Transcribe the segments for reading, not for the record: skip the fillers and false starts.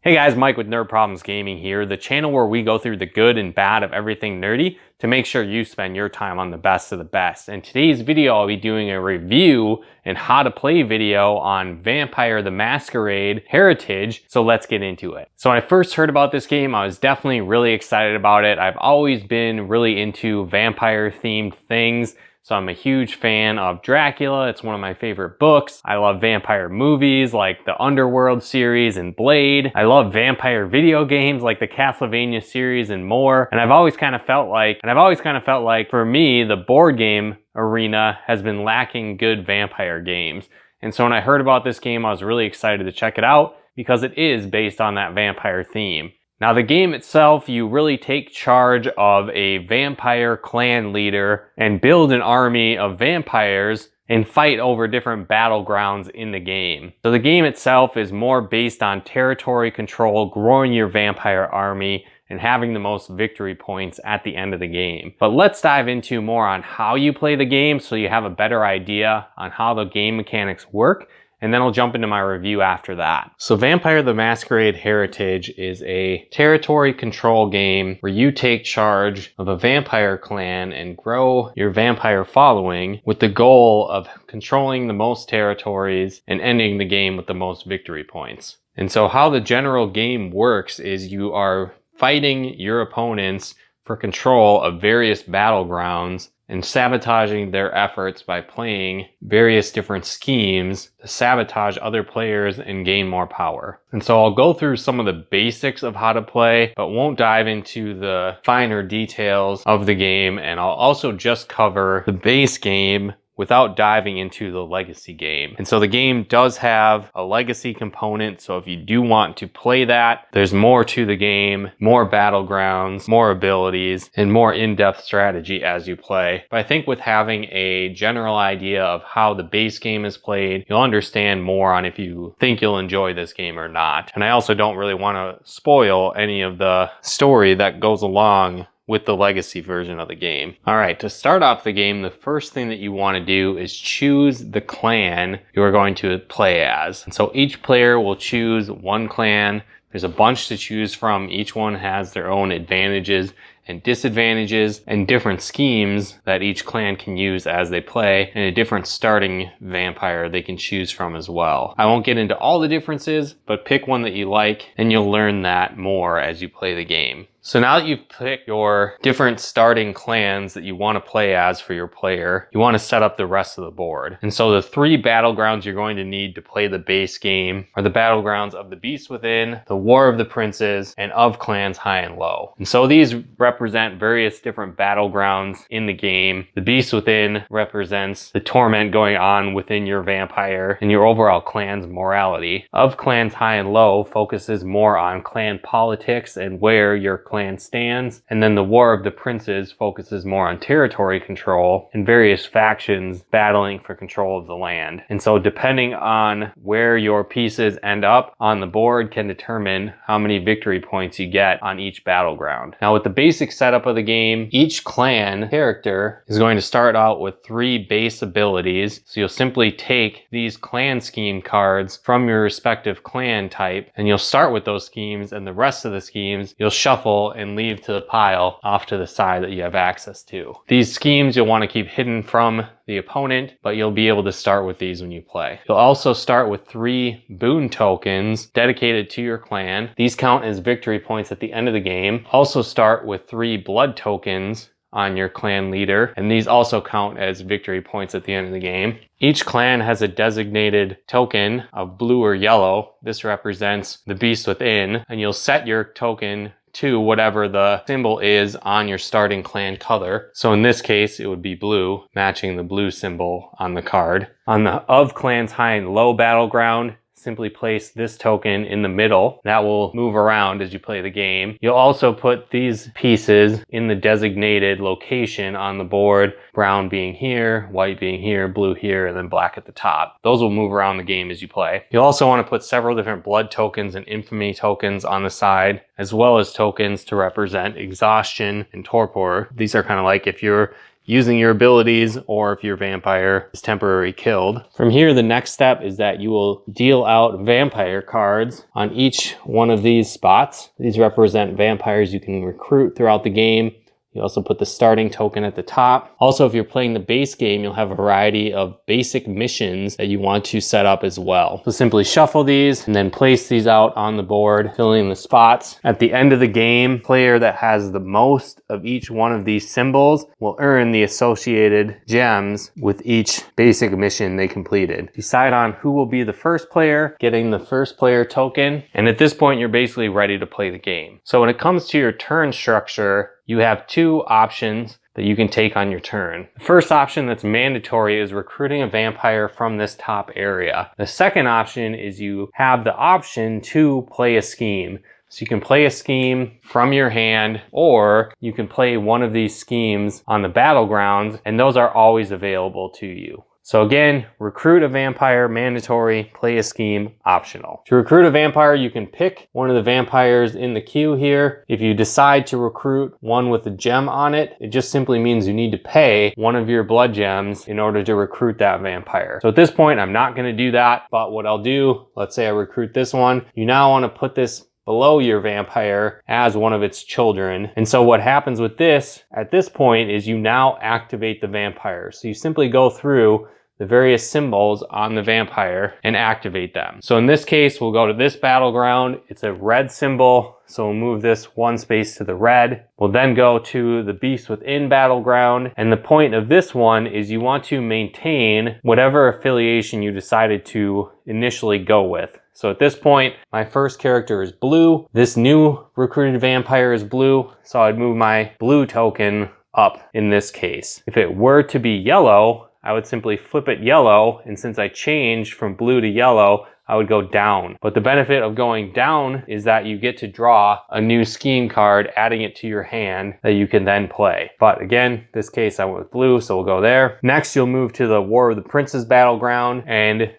Hey guys, Mike with Nerd Problems Gaming here, the channel where we go through the good and bad of everything nerdy to make sure you spend your time on the best of the best. In today's video, I'll be doing a review and how to play video on Vampire the Masquerade Heritage, so let's get into it. So when I first heard about this game, I was definitely really excited about it. I've always been really into vampire themed things. So I'm a huge fan of Dracula. It's one of my favorite books. I love vampire movies like the Underworld series and Blade. I love vampire video games like the Castlevania series and more. And I've always kind of felt like for me, the board game arena has been lacking good vampire games. And so when I heard about this game, I was really excited to check it out because it is based on that vampire theme. Now the game itself, you really take charge of a vampire clan leader and build an army of vampires and fight over different battlegrounds in the game. So the game itself is more based on territory control, growing your vampire army, and having the most victory points at the end of the game. But let's dive into more on how you play the game so you have a better idea on how the game mechanics work. And then I'll jump into my review after that. So Vampire the Masquerade Heritage is a territory control game where you take charge of a vampire clan and grow your vampire following with the goal of controlling the most territories and ending the game with the most victory points. And so how the general game works is you are fighting your opponents for control of various battlegrounds and sabotaging their efforts by playing various different schemes to sabotage other players and gain more power. And so I'll go through some of the basics of how to play, but won't dive into the finer details of the game, and I'll also just cover the base game without diving into the legacy game. And so the game does have a legacy component, so if you do want to play that, there's more to the game, more battlegrounds, more abilities, and more in-depth strategy as you play. But I think with having a general idea of how the base game is played, you'll understand more on if you think you'll enjoy this game or not. And I also don't really want to spoil any of the story that goes along with the legacy version of the game. All right, to start off the game, the first thing that you want to do is choose the clan you are going to play as. And so each player will choose one clan. There's a bunch to choose from. Each one has their own advantages and disadvantages and different schemes that each clan can use as they play, and a different starting vampire they can choose from as well. I won't get into all the differences, but pick one that you like and you'll learn that more as you play the game. So now that you've picked your different starting clans that you want to play as for your player, you want to set up the rest of the board. And so the three battlegrounds you're going to need to play the base game are the battlegrounds of the Beast Within, the War of the Princes, and of Clans High and Low. And so these represent various different battlegrounds in the game. The Beast Within represents the torment going on within your vampire and your overall clan's morality. Of Clans High and Low focuses more on clan politics and where your clan stands, and then the War of the Princes focuses more on territory control and various factions battling for control of the land. And so depending on where your pieces end up on the board can determine how many victory points you get on each battleground. Now with the basic setup of the game, each clan character is going to start out with 3 base abilities. So you'll simply take these clan scheme cards from your respective clan type, and you'll start with those schemes, and the rest of the schemes you'll shuffle and leave to the pile off to the side that you have access to. These schemes you'll want to keep hidden from the opponent, but you'll be able to start with these when you play. You'll also start with 3 boon tokens dedicated to your clan. These count as victory points at the end of the game. Also start with 3 blood tokens on your clan leader, and these also count as victory points at the end of the game. Each clan has a designated token of blue or yellow. This represents the Beast Within, and you'll set your token to whatever the symbol is on your starting clan color. So in this case, it would be blue, matching the blue symbol on the card. On the Of Clans High and Low battleground, simply place this token in the middle. That will move around as you play the game. You'll also put these pieces in the designated location on the board, brown being here, white being here, blue here, and then black at the top. Those will move around the game as you play. You'll also want to put several different blood tokens and infamy tokens on the side, as well as tokens to represent exhaustion and torpor. These are kind of like if you're using your abilities or if your vampire is temporarily killed. From here, the next step is that you will deal out vampire cards on each one of these spots. These represent vampires you can recruit throughout the game. You also put the starting token at the top. Also, if you're playing the base game, you'll have a variety of basic missions that you want to set up as well. So simply shuffle these and then place these out on the board, filling the spots. At the end of the game, player that has the most of each one of these symbols will earn the associated gems with each basic mission they completed. Decide on who will be the first player, getting the first player token. And at this point, you're basically ready to play the game. So when it comes to your turn structure, you have two options that you can take on your turn. The first option that's mandatory is recruiting a vampire from this top area. The second option is you have the option to play a scheme. So you can play a scheme from your hand, or you can play one of these schemes on the battlegrounds, and those are always available to you. So again, recruit a vampire, mandatory, play a scheme, optional. To recruit a vampire, you can pick one of the vampires in the queue here. If you decide to recruit one with a gem on it, it just simply means you need to pay one of your blood gems in order to recruit that vampire. So at this point, I'm not gonna do that, but what I'll do, let's say I recruit this one, you now wanna put this below your vampire as one of its children. And so what happens with this at this point is you now activate the vampire. So you simply go through the various symbols on the vampire and activate them. So in this case, we'll go to this battleground. It's a red symbol, so we'll move this one space to the red. We'll then go to the Beast Within battleground. And the point of this one is you want to maintain whatever affiliation you decided to initially go with. So at this point, my first character is blue. This new recruited vampire is blue, so I'd move my blue token up in this case. If it were to be yellow, I would simply flip it yellow, and since I changed from blue to yellow, I would go down. But the benefit of going down is that you get to draw a new scheme card, adding it to your hand that you can then play. But again, this case I went with blue, so we'll go there. Next, you'll move to the War of the Princes battleground, and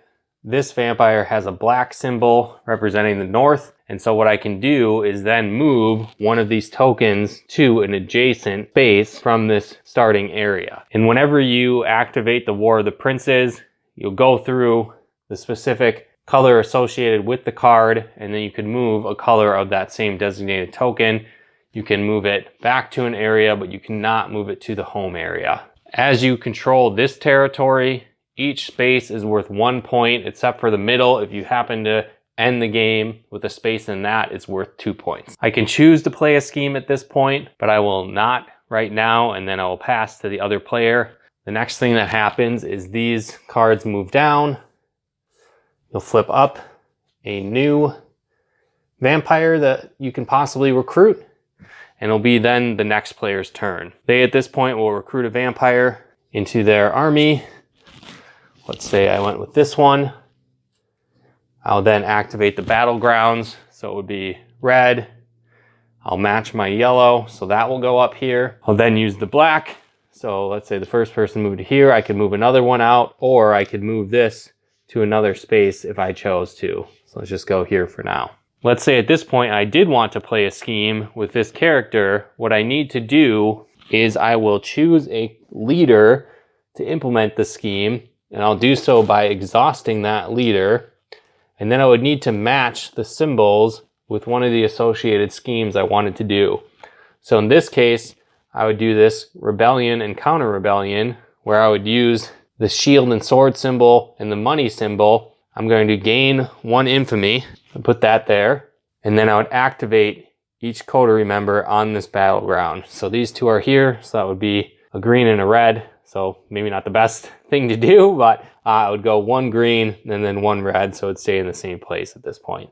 this vampire has a black symbol representing the north. And so what I can do is then move one of these tokens to an adjacent space from this starting area. And whenever you activate the War of the Princes, you'll go through the specific color associated with the card, and then you can move a color of that same designated token. You can move it back to an area, but you cannot move it to the home area. As you control this territory, each space is worth 1 point, except for the middle. If you happen to end the game with a space in that, it's worth 2 points. I can choose to play a scheme at this point, but I will not right now, and then I will pass to the other player. The next thing that happens is these cards move down. You'll flip up a new vampire that you can possibly recruit, and it'll be then the next player's turn. They at this point will recruit a vampire into their army. Let's say I went with this one. I'll then activate the battlegrounds. So it would be red. I'll match my yellow, so that will go up here. I'll then use the black. So let's say the first person moved here. I could move another one out, or I could move this to another space if I chose to. So let's just go here for now. Let's say at this point I did want to play a scheme with this character. What I need to do is I will choose a leader to implement the scheme, and I'll do so by exhausting that leader. And then I would need to match the symbols with one of the associated schemes I wanted to do. So in this case, I would do this rebellion and counter rebellion, where I would use the shield and sword symbol and the money symbol. I'm going to gain 1 infamy and put that there. And then I would activate each coterie member on this battleground. So these two are here, so that would be a green and a red. So maybe not the best thing to do, but I would go 1 green and then 1 red, so it'd stay in the same place at this point.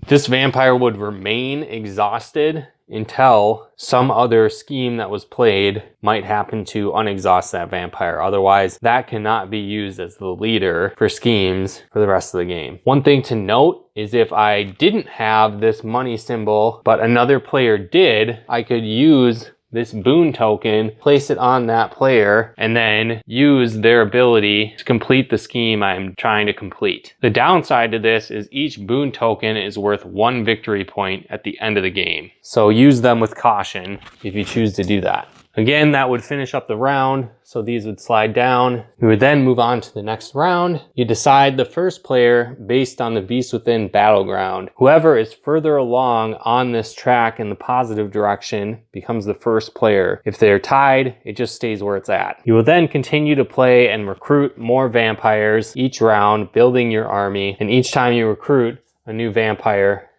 This vampire would remain exhausted until some other scheme that was played might happen to unexhaust that vampire. Otherwise, that cannot be used as the leader for schemes for the rest of the game. One thing to note is if I didn't have this money symbol, but another player did, I could use this boon token, place it on that player, and then use their ability to complete the scheme I'm trying to complete. The downside to this is each boon token is worth 1 victory point at the end of the game. So use them with caution if you choose to do that. Again, that would finish up the round, so these would slide down. We would then move on to the next round. You decide the first player based on the Beast Within battleground. Whoever is further along on this track in the positive direction becomes the first player. If they're tied, it just stays where it's at. You will then continue to play and recruit more vampires each round, building your army, and each time you recruit a new vampire,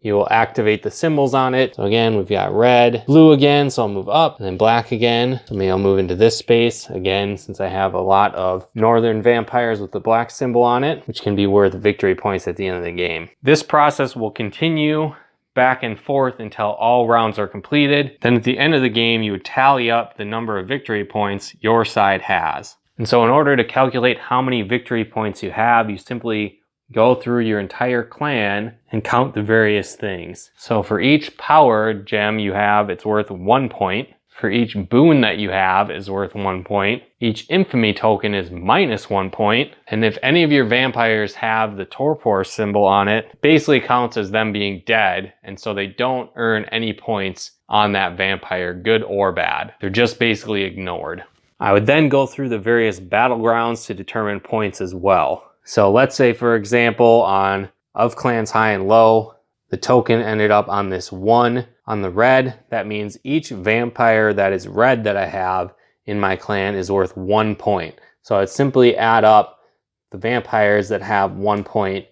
you will activate the symbols on it. So again, we've got red, blue again, so I'll move up, and then black again. So maybe I'll move into this space again, since I have a lot of northern vampires with the black symbol on it, which can be worth victory points at the end of the game. This process will continue back and forth until all rounds are completed. Then at the end of the game, you would tally up the number of victory points your side has. And so in order to calculate how many victory points you have, you simply go through your entire clan and count the various things. So for each power gem you have, it's worth 1 point. For each boon that you have is worth 1 point. Each infamy token is -1 point. And if any of your vampires have the torpor symbol on it, basically counts as them being dead. And so they don't earn any points on that vampire, good or bad. They're just basically ignored. I would then go through the various battlegrounds to determine points as well. So let's say, for example, on Of Clans High and Low, the token ended up on this 1 on the red. That means each vampire that is red that I have in my clan is worth 1 point. So I'd simply add up the vampires that have 1 point,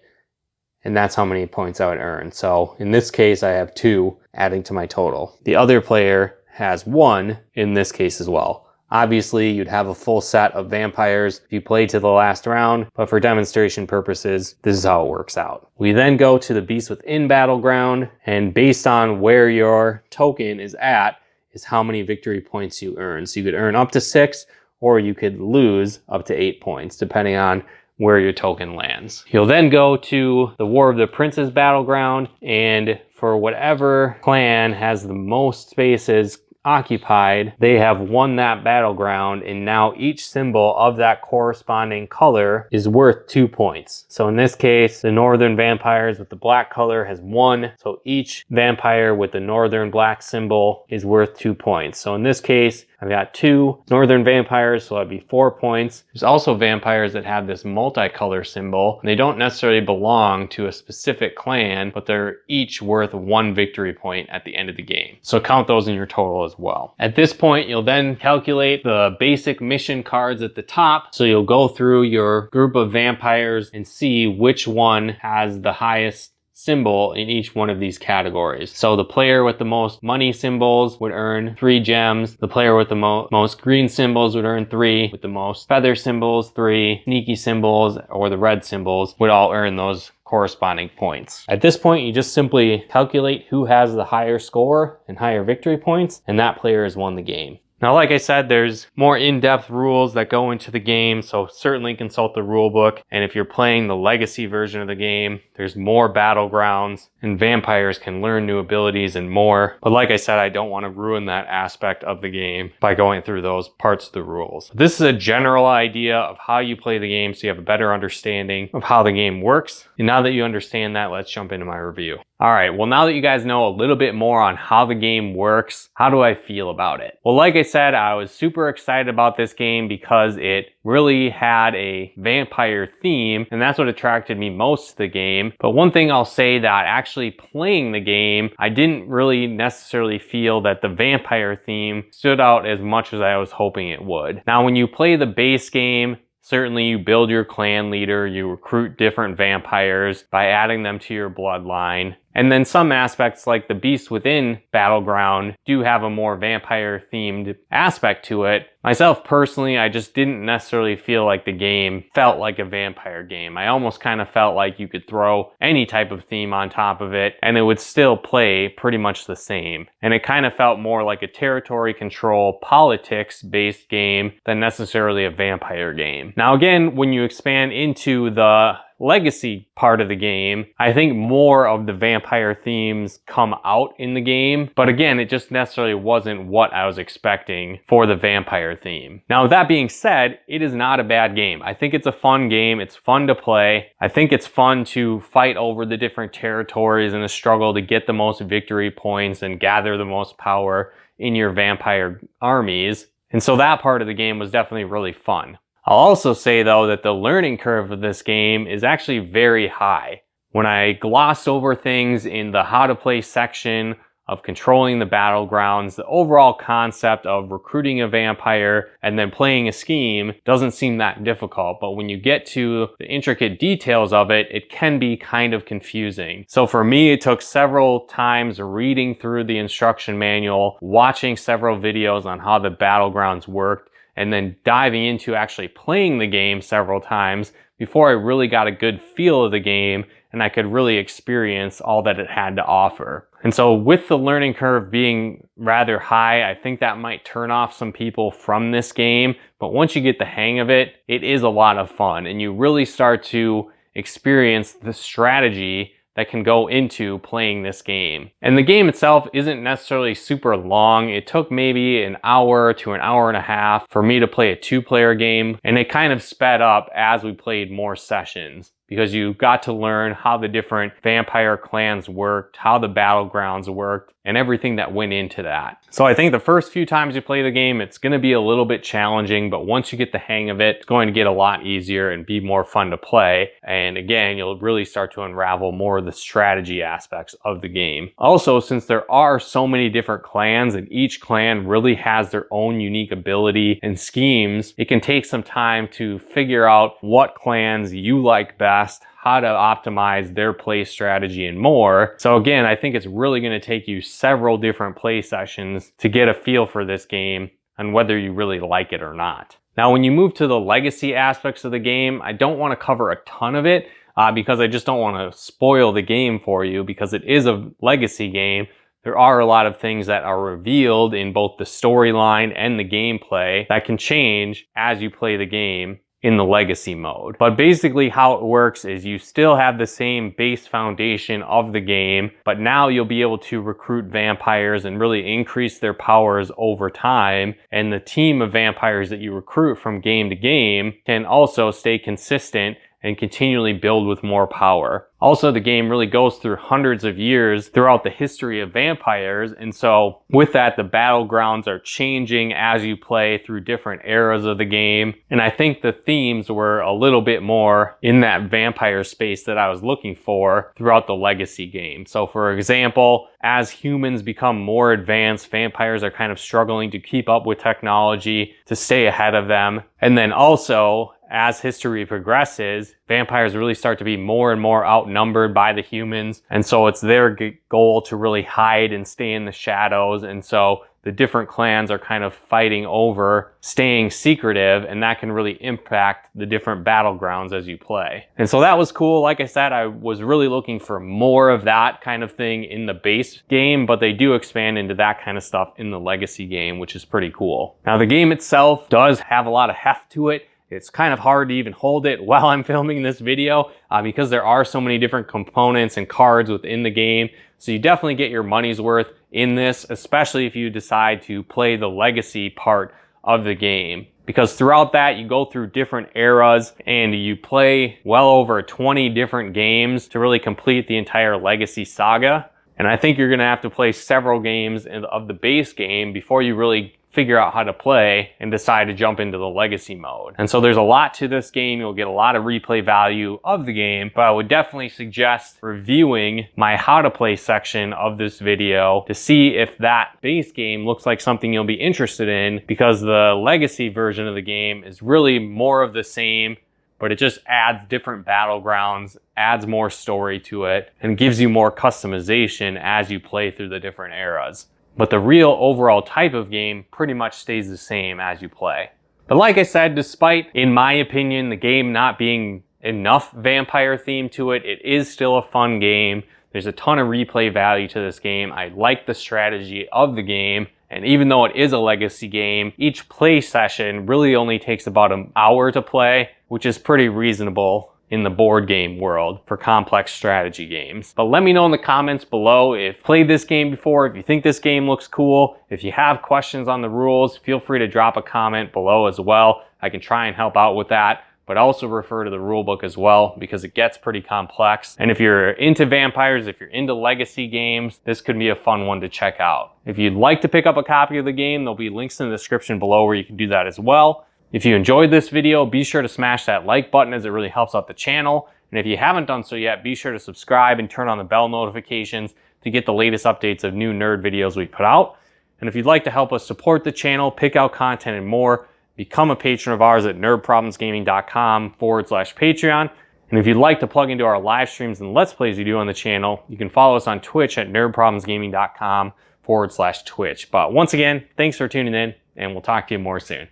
and that's how many points I would earn. So in this case, I have 2 adding to my total. The other player has 1 in this case as well. Obviously, you'd have a full set of vampires if you played to the last round, but for demonstration purposes, this is how it works out. We then go to the Beast Within battleground, and based on where your token is at, is how many victory points you earn. So you could earn up to 6, or you could lose up to 8 points, depending on where your token lands. You'll then go to the War of the Princes battleground, and for whatever clan has the most spaces occupied, they have won that battleground, and now each symbol of that corresponding color is worth 2 points. So in this case, the northern vampires with the black color has won, so each vampire with the northern black symbol is worth 2 points. So in this case, I've got 2 northern vampires, so that'd be 4 points. There's also vampires that have this multicolor symbol. They don't necessarily belong to a specific clan, but they're each worth 1 victory point at the end of the game. So count those in your total as well. At this point, you'll then calculate the basic mission cards at the top. So you'll go through your group of vampires and see which one has the highest symbol in each one of these categories. So the player with the most money symbols would earn 3 gems. The player with the most green symbols would earn 3. With the most feather symbols, 3. Sneaky symbols or the red symbols would all earn those corresponding points. At this point, you just simply calculate who has the higher score and higher victory points, and that player has won the game. Now, like I said, there's more in-depth rules that go into the game, so certainly consult the rule book. And if you're playing the legacy version of the game, there's more battlegrounds, and vampires can learn new abilities and more. But like I said, I don't want to ruin that aspect of the game by going through those parts of the rules. This is a general idea of how you play the game, so you have a better understanding of how the game works. And now that you understand that, let's jump into my review. All right, well, now that you guys know a little bit more on how the game works, how do I feel about it? Well, like I said, I was super excited about this game because it really had a vampire theme, and that's what attracted me most to the game. But one thing I'll say, that actually playing the game, I didn't really necessarily feel that the vampire theme stood out as much as I was hoping it would. Now, when you play the base game, certainly you build your clan leader, you recruit different vampires by adding them to your bloodline. And then some aspects like the Beast Within battleground do have a more vampire themed aspect to it. Myself personally, I just didn't necessarily feel like the game felt like a vampire game. I almost kind of felt like you could throw any type of theme on top of it and it would still play pretty much the same. And it kind of felt more like a territory control, politics based game than necessarily a vampire game. Now again, when you expand into the legacy part of the game, I think more of the vampire themes come out in the game. But again, it just necessarily wasn't what I was expecting for the vampire theme. Now, with that being said, it is not a bad game. I think it's a fun game. It's fun to play. I think it's fun to fight over the different territories in a struggle to get the most victory points and gather the most power in your vampire armies. And so that part of the game was definitely really fun. I'll also say though that the learning curve of this game is actually very high. When I glossed over things in the how to play section of controlling the battlegrounds, the overall concept of recruiting a vampire and then playing a scheme doesn't seem that difficult. But when you get to the intricate details of it, it can be kind of confusing. So for me, it took several times reading through the instruction manual, watching several videos on how the battlegrounds worked, and then diving into actually playing the game several times before I really got a good feel of the game and I could really experience all that it had to offer. And so with the learning curve being rather high, I think that might turn off some people from this game. But once you get the hang of it, it is a lot of fun and you really start to experience the strategy that can go into playing this game. And the game itself isn't necessarily super long. It took maybe an hour to an hour and a half for me to play a 2-player game, and it kind of sped up as we played more sessions, because you got to learn how the different vampire clans worked, how the battlegrounds worked, and everything that went into that. So I think the first few times you play the game, it's going to be a little bit challenging, but once you get the hang of it, it's going to get a lot easier and be more fun to play. And again, you'll really start to unravel more of the strategy aspects of the game. Also, since there are so many different clans and each clan really has their own unique ability and schemes, it can take some time to figure out what clans you like best, how to optimize their play strategy, and more. So again, I think it's really going to take you several different play sessions to get a feel for this game and whether you really like it or not. Now, when you move to the legacy aspects of the game, I don't want to cover a ton of it because I just don't want to spoil the game for you, because it is a legacy game. There are a lot of things that are revealed in both the storyline and the gameplay that can change as you play the game in the legacy mode. But basically how it works is you still have the same base foundation of the game, but now you'll be able to recruit vampires and really increase their powers over time. And the team of vampires that you recruit from game to game can also stay consistent and continually build with more power. Also, the game really goes through hundreds of years throughout the history of vampires, and so with that, the battlegrounds are changing as you play through different eras of the game. And I think the themes were a little bit more in that vampire space that I was looking for throughout the legacy game. So for example, as humans become more advanced, vampires are kind of struggling to keep up with technology, to stay ahead of them. And then also, as history progresses, vampires really start to be more and more outnumbered by the humans. And so it's their goal to really hide and stay in the shadows. And so the different clans are kind of fighting over staying secretive, and that can really impact the different battlegrounds as you play. And so that was cool. Like I said, I was really looking for more of that kind of thing in the base game, but they do expand into that kind of stuff in the legacy game, which is pretty cool. Now, the game itself does have a lot of heft to it. It's kind of hard to even hold it while I'm filming this video because there are so many different components and cards within the game. So you definitely get your money's worth in this, especially if you decide to play the legacy part of the game. Because throughout that, you go through different eras and you play well over 20 different games to really complete the entire legacy saga. And I think you're going to have to play several games of the base game before you really figure out how to play and decide to jump into the legacy mode. And so there's a lot to this game. You'll get a lot of replay value of the game, but I would definitely suggest reviewing my how to play section of this video to see if that base game looks like something you'll be interested in, because the legacy version of the game is really more of the same, but it just adds different battlegrounds, adds more story to it, and gives you more customization as you play through the different eras. But the real overall type of game pretty much stays the same as you play. But like I said, despite, in my opinion, the game not being enough vampire theme to it, it is still a fun game. There's a ton of replay value to this game. I like the strategy of the game. And even though it is a legacy game, each play session really only takes about an hour to play, which is pretty reasonable in the board game world for complex strategy games. But let me know in the comments below if you've played this game before, if you think this game looks cool. If you have questions on the rules, feel free to drop a comment below as well. I can try and help out with that, but also refer to the rulebook as well because it gets pretty complex. And if you're into vampires, if you're into legacy games, this could be a fun one to check out. If you'd like to pick up a copy of the game, there'll be links in the description below where you can do that as well. If you enjoyed this video, be sure to smash that like button as it really helps out the channel. And if you haven't done so yet, be sure to subscribe and turn on the bell notifications to get the latest updates of new nerd videos we put out. And if you'd like to help us support the channel, pick out content and more, become a patron of ours at nerdproblemsgaming.com/Patreon. And if you'd like to plug into our live streams and Let's Plays we do on the channel, you can follow us on Twitch at nerdproblemsgaming.com/Twitch. But once again, thanks for tuning in, and we'll talk to you more soon.